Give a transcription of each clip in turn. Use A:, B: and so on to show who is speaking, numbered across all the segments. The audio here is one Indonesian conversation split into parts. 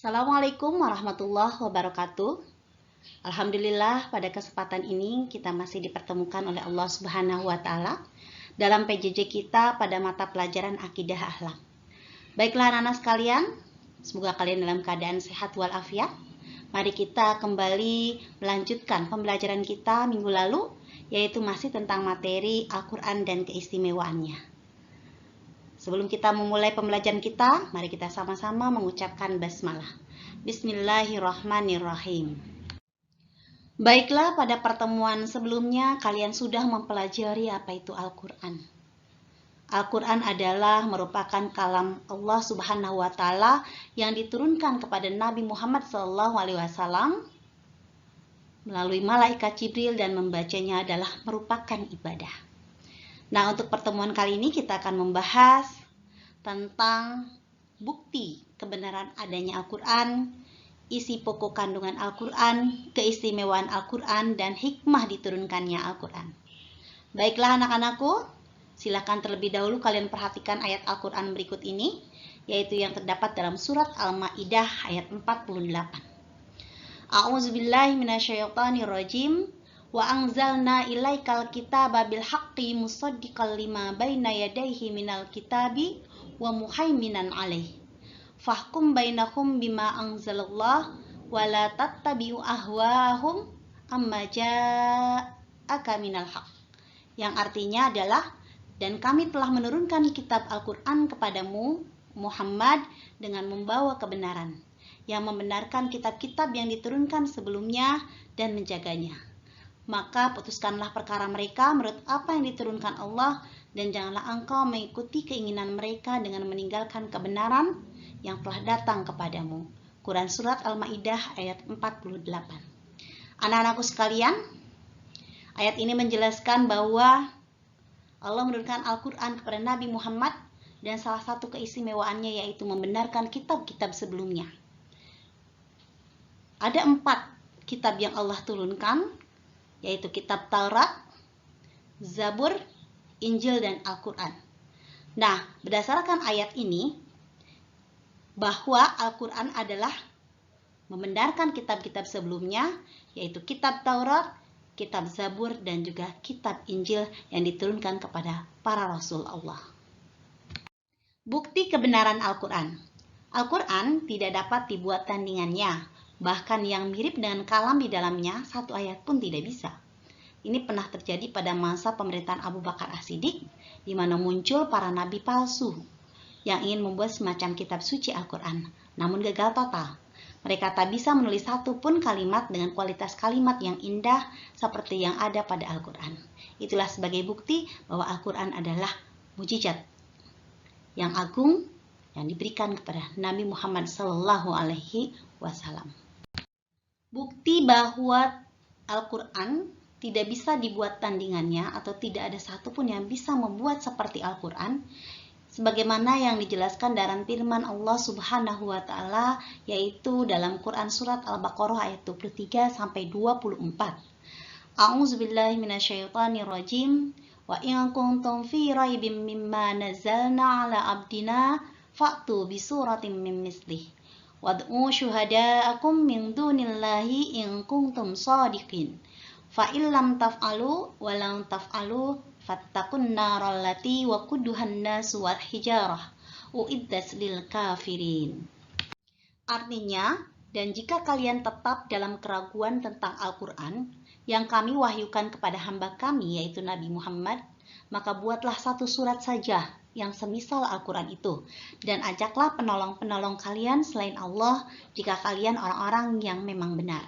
A: Assalamualaikum warahmatullahi wabarakatuh. Alhamdulillah pada kesempatan ini kita masih dipertemukan oleh Allah Subhanahu wa taala dalam PJJ kita pada mata pelajaran akidah akhlak. Baiklah anak-anak sekalian, semoga kalian dalam keadaan sehat walafiat. Mari kita kembali melanjutkan pembelajaran kita minggu lalu, yaitu masih tentang materi Al-Quran dan keistimewaannya. Sebelum kita memulai pembelajaran kita, mari kita sama-sama mengucapkan basmalah. Bismillahirrahmanirrahim. Baiklah, pada pertemuan sebelumnya kalian sudah mempelajari apa itu Al-Quran. Al-Quran adalah merupakan kalam Allah Subhanahu wa taala yang diturunkan kepada Nabi Muhammad SAW melalui malaikat Jibril, dan membacanya adalah merupakan ibadah. Nah, untuk pertemuan kali ini kita akan membahas tentang bukti kebenaran adanya Al-Quran, isi pokok kandungan Al-Quran, keistimewaan Al-Quran, dan hikmah diturunkannya Al-Quran. Baiklah anak-anakku, silakan terlebih dahulu kalian perhatikan ayat Al-Quran berikut ini, yaitu yang terdapat dalam surat Al-Ma'idah ayat 48. A'udzubillahi minasyaitonirrajim. Wa anzalna ilaikal kitaba bil haqqi musaddiqal lima baina yadayhi minal kitabi wa muhaiminan alaih. Fahkum bainahum bima anzalallah wa la tattabi'u ahwahum amma ja'aka minal haqq. Yang artinya adalah, dan kami telah menurunkan kitab Al-Quran kepadamu Muhammad dengan membawa kebenaran, yang membenarkan kitab-kitab yang diturunkan sebelumnya dan menjaganya. Maka putuskanlah perkara mereka menurut apa yang diturunkan Allah, dan janganlah engkau mengikuti keinginan mereka dengan meninggalkan kebenaran yang telah datang kepadamu. Quran Surat Al-Ma'idah ayat 48. Anak-anakku sekalian, ayat ini menjelaskan bahwa Allah menurunkan Al-Quran kepada Nabi Muhammad, dan salah satu keistimewaannya yaitu membenarkan kitab-kitab sebelumnya. Ada 4 kitab yang Allah turunkan, yaitu kitab Taurat, Zabur, Injil, dan Al-Quran. Nah, berdasarkan ayat ini, bahwa Al-Quran adalah membenarkan kitab-kitab sebelumnya, yaitu kitab Taurat, kitab Zabur, dan juga kitab Injil yang diturunkan kepada para Rasul Allah. Bukti kebenaran Al-Quran. Al-Quran tidak dapat dibuat tandingannya. Bahkan yang mirip dengan kalam di dalamnya, satu ayat pun tidak bisa. Ini pernah terjadi pada masa pemerintahan Abu Bakar As-Siddiq, di mana muncul para nabi palsu yang ingin membuat semacam kitab suci Al-Quran, namun gagal total. Mereka tak bisa menulis satu pun kalimat dengan kualitas kalimat yang indah seperti yang ada pada Al-Quran. Itulah sebagai bukti bahwa Al-Quran adalah mukjizat yang agung yang diberikan kepada Nabi Muhammad SAW. Bukti bahwa Al-Quran tidak bisa dibuat tandingannya, atau tidak ada satupun yang bisa membuat seperti Al-Quran, sebagaimana yang dijelaskan dalam firman Allah Subhanahu wa taala, yaitu dalam Quran Surat Al-Baqarah ayat 23 sampai 24. A'udzubillahi minasyaitonirrajim. Wa in kuntum fi raibim mimma nazzalna ala abdina fa'tu bi suratin min mislih wad'u syuhada'akum min dunillahi in kuntum shadiqin. Fa illam taf'alu wa lam taf'alu fattaqun naral lati waquduhan nasu wal hijarah uiddat lil kafirin. Artinya, dan jika kalian tetap dalam keraguan tentang Al-Quran yang kami wahyukan kepada hamba kami, yaitu Nabi Muhammad, maka buatlah satu surat saja yang semisal Al-Quran itu, dan ajaklah penolong-penolong kalian selain Allah jika kalian orang-orang yang memang benar.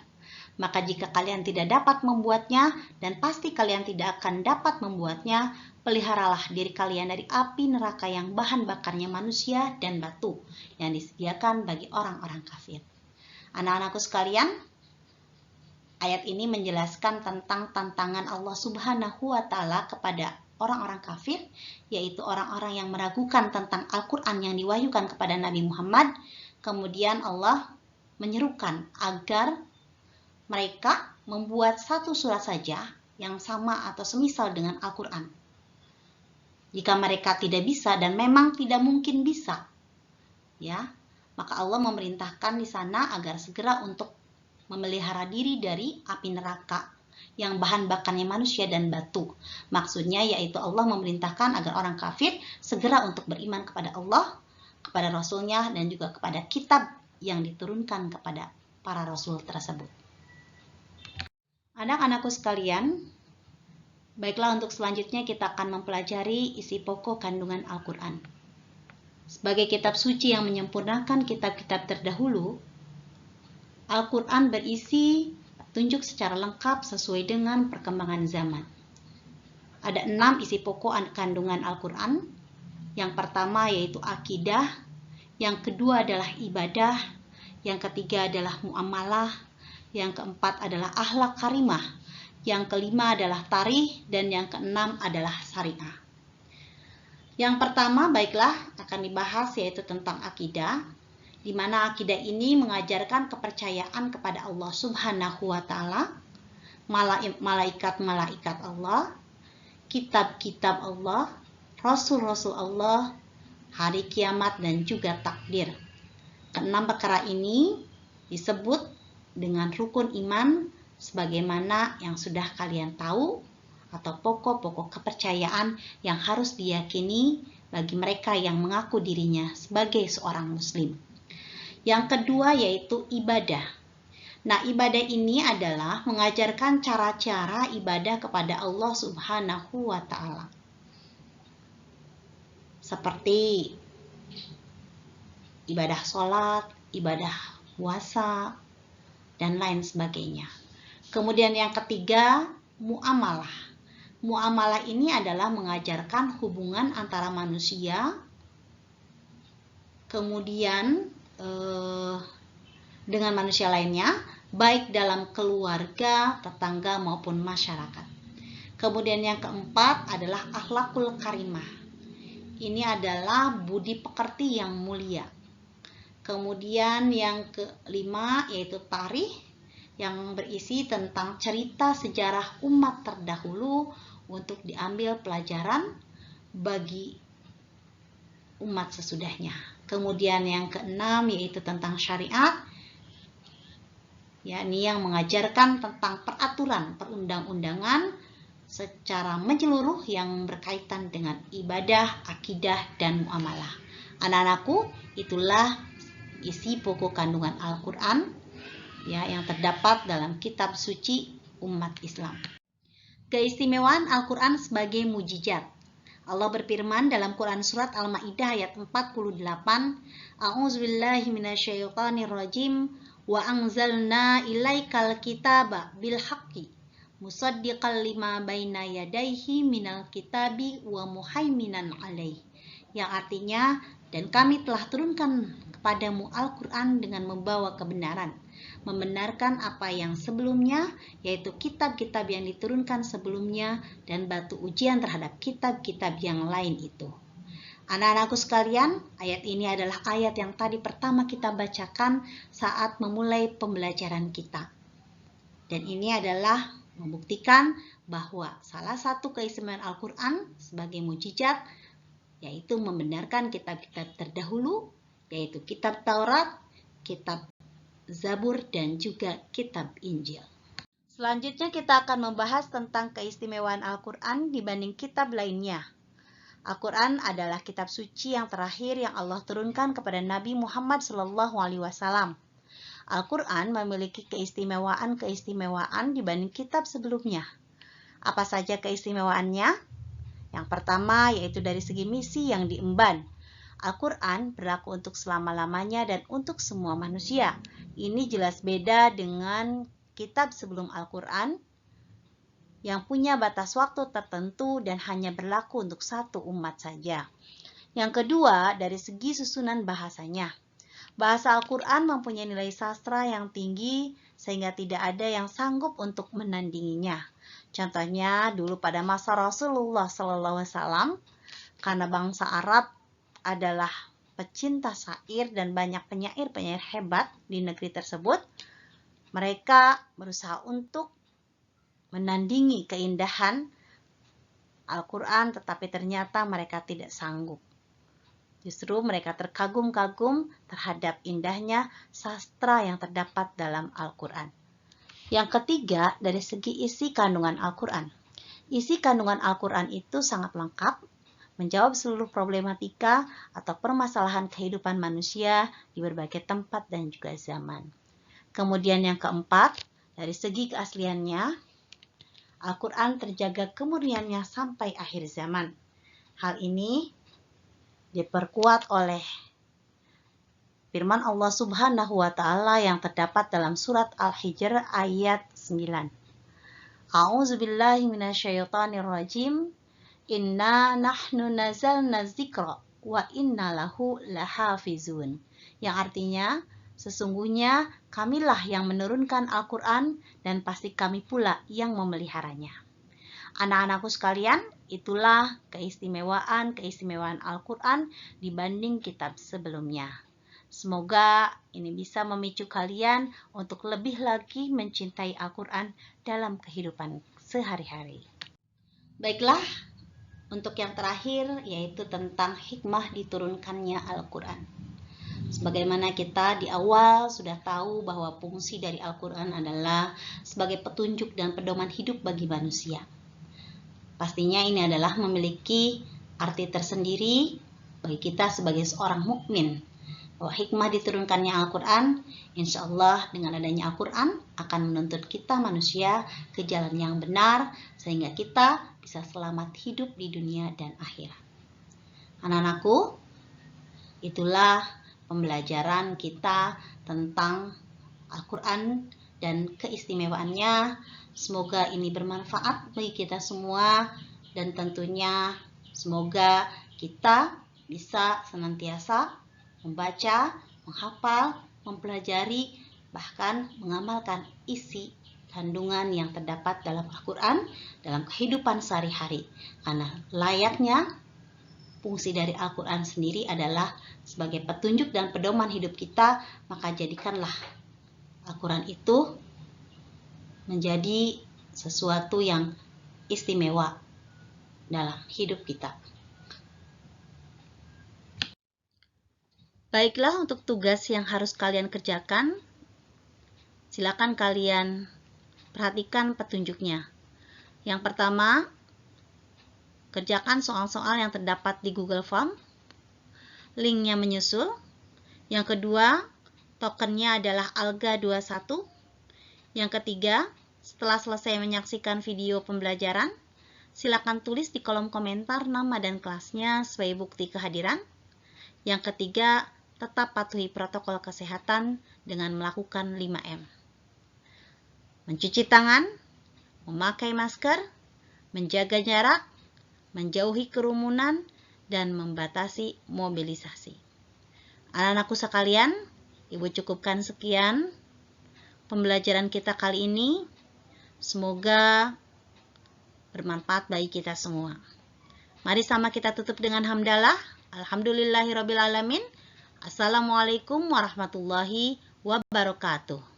A: Maka jika kalian tidak dapat membuatnya, dan pasti kalian tidak akan dapat membuatnya, peliharalah diri kalian dari api neraka yang bahan bakarnya manusia dan batu, yang disediakan bagi orang-orang kafir. Anak-anakku sekalian, ayat ini menjelaskan tentang tantangan Allah Subhanahu wa taala kepada orang-orang kafir, yaitu orang-orang yang meragukan tentang Al-Quran yang diwahyukan kepada Nabi Muhammad. Kemudian Allah menyerukan agar mereka membuat satu surat saja yang sama atau semisal dengan Al-Quran. Jika mereka tidak bisa, dan memang tidak mungkin bisa, ya, Maka Allah memerintahkan di sana agar segera untuk memelihara diri dari api neraka yang bahan bakarnya manusia dan batu. Maksudnya yaitu Allah memerintahkan agar orang kafir segera untuk beriman kepada Allah, kepada Rasulnya, dan juga kepada kitab yang diturunkan kepada para Rasul tersebut. Anak-anakku sekalian, baiklah untuk selanjutnya kita akan mempelajari isi pokok kandungan Al-Quran. Sebagai kitab suci yang menyempurnakan kitab-kitab terdahulu, Al-Quran berisi petunjuk secara lengkap sesuai dengan perkembangan zaman. Ada 6 isi pokok kandungan Al-Quran. Yang pertama yaitu akidah, yang kedua adalah ibadah, yang ketiga adalah muamalah, yang keempat adalah akhlak karimah, yang kelima adalah tarikh, dan yang keenam adalah syariah. Yang pertama baiklah akan dibahas yaitu tentang akidah, di mana akidah ini mengajarkan kepercayaan kepada Allah Subhanahu wa Ta'ala, malaikat-malaikat Allah, kitab-kitab Allah, rasul-rasul Allah, hari kiamat, dan juga takdir. Keenam perkara ini disebut dengan rukun iman sebagaimana yang sudah kalian tahu, atau pokok-pokok kepercayaan yang harus diyakini bagi mereka yang mengaku dirinya sebagai seorang muslim. Yang kedua yaitu ibadah. Nah, ibadah ini adalah mengajarkan cara-cara ibadah kepada Allah Subhanahu wa Ta'ala. Seperti ibadah sholat, ibadah puasa, dan lain sebagainya. Kemudian yang ketiga, muamalah. Muamalah ini adalah mengajarkan hubungan antara manusia, kemudian dengan manusia lainnya, baik dalam keluarga, tetangga, maupun masyarakat. Kemudian yang keempat adalah akhlakul karimah. Ini adalah budi pekerti yang mulia. Kemudian yang kelima yaitu tarikh, yang berisi tentang cerita sejarah umat terdahulu untuk diambil pelajaran bagi umat sesudahnya. Kemudian yang keenam yaitu tentang syariat, yakni yang mengajarkan tentang peraturan perundang-undangan secara menyeluruh yang berkaitan dengan ibadah, akidah, dan muamalah. Anak-anakku, itulah isi pokok kandungan Al-Quran yang terdapat dalam kitab suci umat Islam. Keistimewaan Al-Quran sebagai mujizat. Allah berfirman dalam Quran Surat Al-Ma'idah ayat 48, A'udzubillahi minasyaitonirrajim, wa anzalna ilaikal kitaba bil haqqi musaddiqal lima baina yadayhi minal kitabi wa muhaiminan alaih. Yang artinya, dan kami telah turunkan kepadamu Al-Quran dengan membawa kebenaran, membenarkan apa yang sebelumnya, yaitu kitab-kitab yang diturunkan sebelumnya, dan batu ujian terhadap kitab-kitab yang lain itu. Anak-anakku sekalian, ayat ini adalah ayat yang tadi pertama kita bacakan saat memulai pembelajaran kita. Dan ini adalah membuktikan bahwa salah satu keistimewaan Al-Quran sebagai mujizat yaitu membenarkan kitab-kitab terdahulu, yaitu kitab Taurat, kitab Zabur, dan juga kitab Injil. Selanjutnya kita akan membahas tentang keistimewaan Al-Quran dibanding kitab lainnya. Al-Quran adalah kitab suci yang terakhir yang Allah turunkan kepada Nabi Muhammad SAW. Al-Quran memiliki keistimewaan dibanding kitab sebelumnya. Apa saja keistimewaannya? Yang pertama yaitu dari segi misi yang diemban. Al-Quran berlaku untuk selama-lamanya dan untuk semua manusia. Ini jelas beda dengan kitab sebelum Al-Quran yang punya batas waktu tertentu dan hanya berlaku untuk satu umat saja. Yang kedua, dari segi susunan bahasanya. Bahasa Al-Quran mempunyai nilai sastra yang tinggi sehingga tidak ada yang sanggup untuk menandinginya. Contohnya dulu pada masa Rasulullah SAW, karena bangsa Arab adalah pecinta syair dan banyak penyair-penyair hebat di negeri tersebut, mereka berusaha untuk menandingi keindahan Al-Quran, tetapi ternyata mereka tidak sanggup. Justru mereka terkagum-kagum terhadap indahnya sastra yang terdapat dalam Al-Quran. Yang ketiga, dari segi isi kandungan Al-Quran. Isi kandungan Al-Quran itu sangat lengkap, menjawab seluruh problematika atau permasalahan kehidupan manusia di berbagai tempat dan juga zaman. Kemudian yang keempat, dari segi keasliannya, Al-Quran terjaga kemurniannya sampai akhir zaman. Hal ini diperkuat oleh firman Allah Subhanahu wa Ta'ala yang terdapat dalam surat Al-Hijr ayat 9. A'udzubillahi minasyaitonirrajim. Inna nahnu nazalna dzikra wa inna lahu lahafizun. Yang artinya, sesungguhnya kamilah yang menurunkan Al-Quran dan pasti kami pula yang memeliharanya. Anak-anakku sekalian, itulah keistimewaan Al-Quran dibanding kitab sebelumnya. Semoga ini bisa memicu kalian untuk lebih lagi mencintai Al-Quran dalam kehidupan sehari-hari. Baiklah, untuk yang terakhir yaitu tentang hikmah diturunkannya Al-Quran. Sebagaimana kita di awal sudah tahu bahwa fungsi dari Al-Quran adalah sebagai petunjuk dan pedoman hidup bagi manusia. Pastinya ini adalah memiliki arti tersendiri bagi kita sebagai seorang mukmin. Bahwa hikmah diturunkannya Al-Quran, insya Allah dengan adanya Al-Quran akan menuntut kita manusia ke jalan yang benar, sehingga kita bisa selamat hidup di dunia dan akhirat. Anak-anakku, itulah pembelajaran kita tentang Al-Quran dan keistimewaannya. Semoga ini bermanfaat bagi kita semua dan tentunya semoga kita bisa senantiasa membaca, menghafal, mempelajari, bahkan mengamalkan isi kandungan yang terdapat dalam Al-Quran dalam kehidupan sehari-hari. Karena layaknya fungsi dari Al-Quran sendiri adalah sebagai petunjuk dan pedoman hidup kita, maka jadikanlah Al-Quran itu menjadi sesuatu yang istimewa dalam hidup kita. Baiklah, untuk tugas yang harus kalian kerjakan, silakan kalian perhatikan petunjuknya. Yang pertama, kerjakan soal-soal yang terdapat di Google Form. Linknya menyusul. Yang kedua, tokennya adalah Alga21. Yang ketiga, setelah selesai menyaksikan video pembelajaran, silakan tulis di kolom komentar nama dan kelasnya sebagai bukti kehadiran. Yang ketiga, tetap patuhi protokol kesehatan dengan melakukan 5M. Mencuci tangan, memakai masker, menjaga jarak, menjauhi kerumunan, dan membatasi mobilisasi. Anak-anakku sekalian, Ibu cukupkan sekian pembelajaran kita kali ini. Semoga bermanfaat bagi kita semua. Mari sama kita tutup dengan hamdalah. Alhamdulillahirrabbilalamin. Assalamualaikum warahmatullahi wabarakatuh.